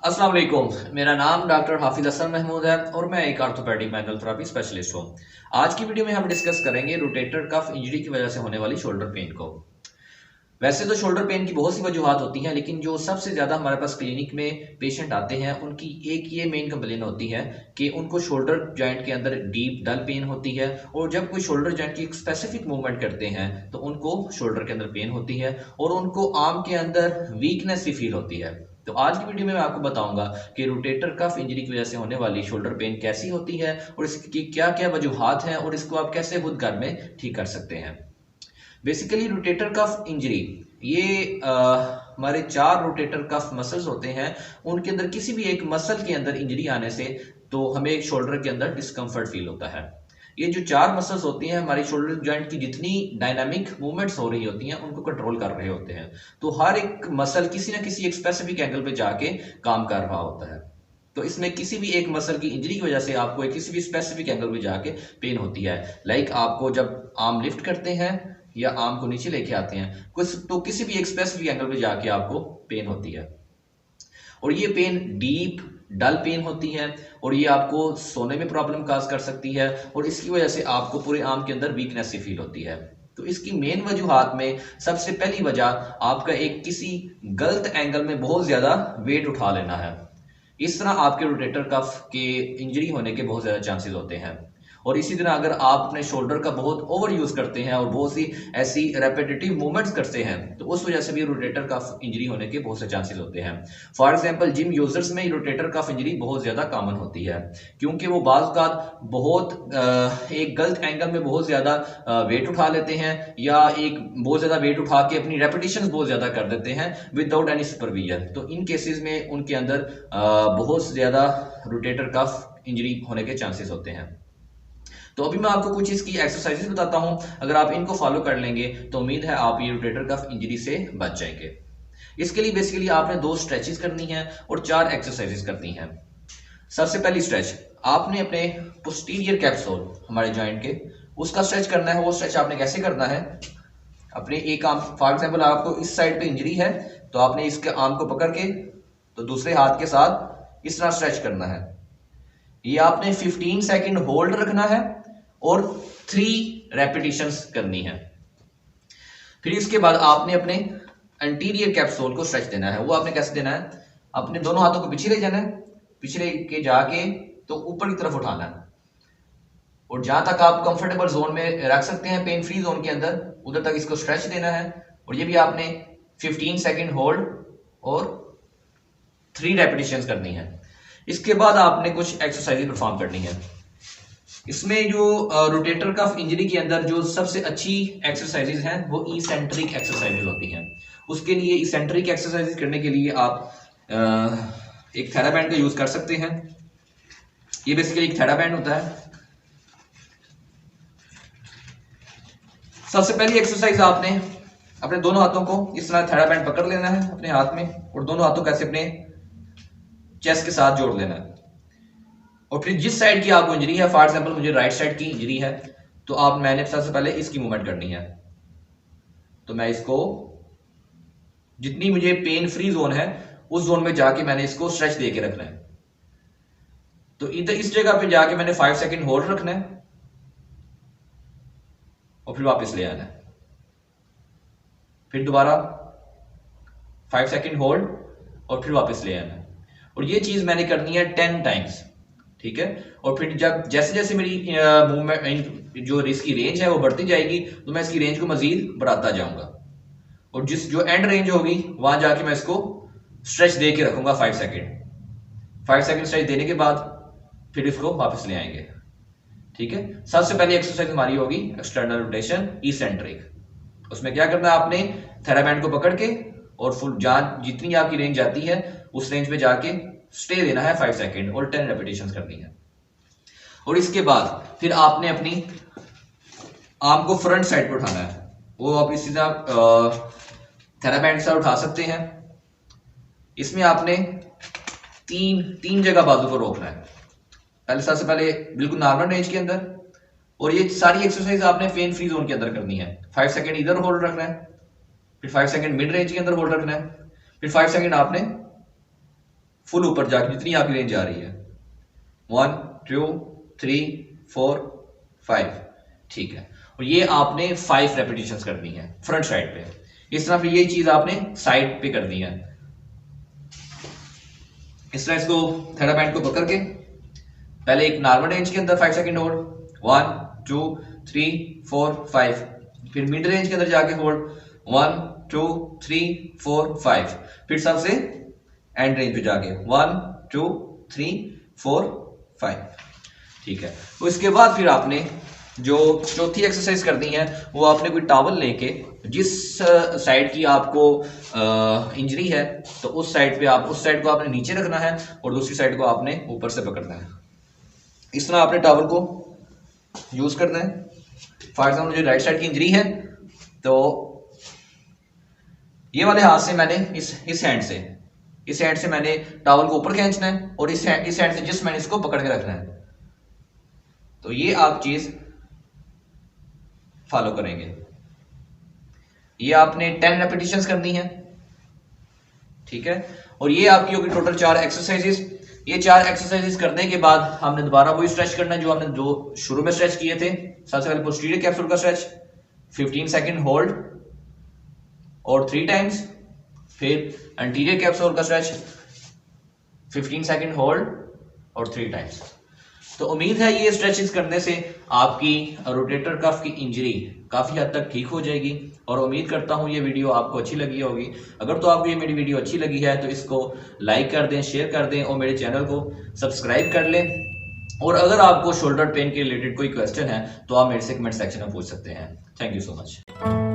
अस्सलाम वालेकुम। मेरा नाम डॉक्टर हाफिज हसन महमूद है और मैं एक आर्थोपेडिक मैनुअल थेरेपी स्पेशलिस्ट हूँ। आज की वीडियो में हम डिस्कस करेंगे रोटेटर कफ इंजरी की वजह से होने वाली शोल्डर पेन को। वैसे तो शोल्डर पेन की बहुत सी वजूहत होती हैं, लेकिन जो सबसे ज़्यादा हमारे पास क्लिनिक में पेशेंट आते हैं उनकी एक ये मेन कंप्लेन होती है कि उनको शोल्डर जॉइंट के अंदर डीप डल पेन होती है, और जब कोई शोल्डर जॉइंट की एक स्पेसिफिक मूवमेंट करते हैं तो उनको शोल्डर के अंदर पेन होती है और उनको आर्म के अंदर वीकनेस सी फील होती है। तो आज की वीडियो में मैं आपको बताऊंगा कि रोटेटर कफ इंजरी की वजह से होने वाली शोल्डर पेन कैसी होती है और इसकी क्या क्या वजूहत हैं और इसको आप कैसे खुद घर में ठीक कर सकते हैं। बेसिकली रोटेटर कफ इंजरी ये हमारे चार रोटेटर कफ मसल्स होते हैं, उनके अंदर किसी भी एक मसल के अंदर इंजरी आने से तो हमें एक शोल्डर के अंदर डिस्कम्फर्ट फील होता है। ये जो चार मसल्स होती हैं हमारी शोल्डर जॉइंट की जितनी डायनामिक मूवमेंट्स हो रही होती हैं उनको कंट्रोल कर रहे होते हैं। तो हर एक मसल किसी ना किसी एक स्पेसिफिक एंगल पे जाके काम कर रहा होता है। तो इसमें किसी भी एक मसल की इंजरी की वजह से आपको किसी भी स्पेसिफिक एंगल पे जाके पेन होती है। लाइक आपको जब आर्म लिफ्ट करते हैं या आर्म को नीचे लेके आते हैं कुछ, तो किसी भी एक स्पेसिफिक एंगल पे जाके आपको पेन होती है और ये पेन डीप डल पेन होती है और ये आपको सोने में प्रॉब्लम काज कर सकती है और इसकी वजह से आपको पूरे आर्म के अंदर वीकनेस सी फील होती है। तो इसकी मेन वजूहत में सबसे पहली वजह आपका एक किसी गलत एंगल में बहुत ज्यादा वेट उठा लेना है। इस तरह आपके रोटेटर कफ के इंजरी होने के बहुत ज्यादा चांसेस होते हैं। और इसी तरह अगर आप अपने शोल्डर का बहुत ओवर यूज करते हैं और बहुत सी ऐसी रेपिटेटिव मूवमेंट्स करते हैं तो उस वजह से भी रोटेटर कफ इंजरी होने के बहुत से चांसेस होते हैं। फॉर एग्जांपल जिम यूजर्स में रोटेटर कफ इंजरी बहुत ज्यादा कॉमन होती है, क्योंकि वो बाज़ औक़ात बहुत एक गलत एंगल में बहुत ज्यादा वेट उठा लेते हैं या एक बहुत ज्यादा वेट उठा के अपनी रेपिटेशन बहुत ज्यादा कर देते हैं विदाउट एनी सुपरविजन। तो इन केसेस में उनके अंदर बहुत ज्यादा रोटेटर कफ इंजरी होने के चांसेस होते हैं। तो अभी मैं आपको कुछ इसकी एक्सरसाइजेस बताता हूं, अगर आप इनको फॉलो कर लेंगे तो उम्मीद है आप ये रोटेटर कफ इंजरी से बच जाएंगे। इसके लिए बेसिकली आपने 2 स्ट्रेचेस करनी है और 4 एक्सरसाइजेस करनी है। सबसे पहली स्ट्रेच आपने अपने पोस्टीरियर कैप्सूल हमारे जॉइंट के उसका स्ट्रेच करना है। वो स्ट्रेच आपने कैसे करना है, अपने एक आर्म, फॉर एग्जाम्पल आपको इस साइड पे इंजरी है तो आपने इसके आर्म को पकड़ के तो दूसरे हाथ के साथ इस तरह स्ट्रेच करना है। ये आपने 15 सेकंड होल्ड रखना है और 3 रेपिटेशंस करनी है। फिर इसके बाद आपने अपने एंटीरियर कैप्सूल को स्ट्रेच देना है। वो आपने कैसे देना है, अपने दोनों हाथों को पीछे ले जाना है, पीछे लेके जाके तो ऊपर की तरफ उठाना है और जहां तक आप कंफर्टेबल जोन में रख सकते हैं पेन फ्री जोन के अंदर उधर तक इसको स्ट्रेच देना है। और ये भी आपने 15 सेकंड होल्ड और 3 रेपिटेशंस करनी है। इसके बाद आपने कुछ एक्सरसाइज परफॉर्म करनी है। इसमें जो रोटेटर कफ इंजरी के अंदर जो सबसे अच्छी एक्सरसाइजेज हैं वो इसेंट्रिक एक्सरसाइजेज होती हैं। उसके लिए इसेंट्रिक एक्सरसाइजेज करने के लिए आप एक थेराबैंड का यूज कर सकते हैं। ये बेसिकली एक थेराबैंड होता है। सबसे पहली एक्सरसाइज आपने अपने दोनों हाथों को इस तरह थेराबैंड पकड़ लेना है अपने हाथ में और दोनों हाथों को ऐसे अपने चेस्ट के साथ जोड़ लेना है। और फिर जिस साइड की आपको इंजरी है, फॉर एग्जांपल मुझे राइट साइड की इंजरी है तो मैंने सबसे पहले इसकी मूवमेंट करनी है। तो मैं इसको जितनी मुझे पेन फ्री जोन है उस जोन में जाके मैंने इसको स्ट्रेच दे के रखना है। तो इधर इस जगह पे जाके मैंने 5 सेकंड होल्ड रखना है और फिर वापस ले आना है। फिर दोबारा 5 सेकंड होल्ड और फिर वापस ले आना है। और ये चीज मैंने करनी है 10 टाइम्स, ठीक है। और फिर जब जैसे जैसे मेरी मूवमेंट जो इसकी रेंज है वो बढ़ती जाएगी तो मैं इसकी रेंज को मजीद बढ़ाता जाऊंगा और जो एंड रेंज होगी वहां जाके मैं इसको स्ट्रेच दे के रखूंगा 5 सेकंड। 5 सेकंड स्ट्रेच देने के बाद फिर इसको वापस ले आएंगे, ठीक है। सबसे पहली एक्सरसाइज हमारी होगी एक्सटर्नल रोटेशन इसेंट्रिक। उसमें क्या करना है, आपने थेराबैंड को पकड़ के और फुल जहां जितनी आपकी रेंज जाती है उस रेंज पे जाके स्टे देना है 5 सेकंड और 10 रेपिटेशन करनी है। और इसके बाद फिर आपने अपनी आर्म को फ्रंट साइड पर उठाना है। वो आप इसी तरह थेराबैंड से उठा सकते हैं। इसमें आपने तीन जगह बाजू को रोकना है। पहले सबसे पहले बिल्कुल नॉर्मल रेंज के अंदर और ये सारी एक्सरसाइज आपने पेन फ्री जोन के अंदर करनी है। 5 सेकंड इधर होल्ड रखना है, फिर 5 सेकंड मिड रेंज के अंदर होल्ड रखना है, फिर 5 सेकंड आपने फुल ऊपर जाके जितनी आपकी रेंज आ रही है, 1 2 3 4 5, ठीक है। और ये आपने 5 रेपिटेशंस करनी है फ्रंट साइड पे। इस तरह फिर यही चीज आपने साइड पे करनी है। इस तरह इसको थर्ड बैंड को पकड़ के पहले एक नॉर्मल रेंज के अंदर 5 सेकंड होल्ड, 1 2 3 4 5, फिर मिड रेंज के अंदर जाके होल्ड 1 2 3 4 5, फिर सबसे एंड रेंज पे जाके 1 2 3 4 5, ठीक है। उसके बाद फिर आपने जो चौथी एक्सरसाइज करनी है वो आपने कोई टॉवल लेके जिस साइड की आपको इंजरी है तो उस साइड पे आप उस साइड को आपने नीचे रखना है और दूसरी साइड को आपने ऊपर से पकड़ना है। इस तरह आपने टॉवल को यूज करना है। फॉर एग्जाम्पल मुझे राइट साइड की इंजरी है तो ये वाले हाथ से मैंने इस हैंड से मैंने टॉवल को ऊपर खींचना है और इस हैंड से जिस मैंने इसको पकड़ के रखना है। तो ये आप चीज फॉलो करेंगे। ये आपने 10 रेपिटेशंस करनी है, ठीक है। और ये आपकी होगी टोटल 4 एक्सरसाइजेस। ये 4 एक्सरसाइजेस करने के बाद हमने दोबारा वही स्ट्रेच करना है जो हमने जो शुरू में स्ट्रेच किए थे। सबसे पहले पोस्टीरियर कैप्सूल का स्ट्रेच 15 सेकंड होल्ड और 3 टाइम्स, फिर एंटीरियर कैप्सूल का स्ट्रेच 15 सेकंड होल्ड और 3 टाइम्स। तो उम्मीद है ये स्ट्रेचेस करने से आपकी रोटेटर कफ की इंजरी काफी हद तक ठीक हो जाएगी और उम्मीद करता हूँ ये वीडियो आपको अच्छी लगी होगी। अगर तो आपको ये मेरी वीडियो अच्छी लगी है तो इसको लाइक कर दें, शेयर कर दें और मेरे चैनल को सब्सक्राइब कर लें। और अगर आपको शोल्डर पेन के रिलेटेड कोई क्वेश्चन है तो आप मेरे से कमेंट सेक्शन में पूछ सकते हैं। Thank you so much.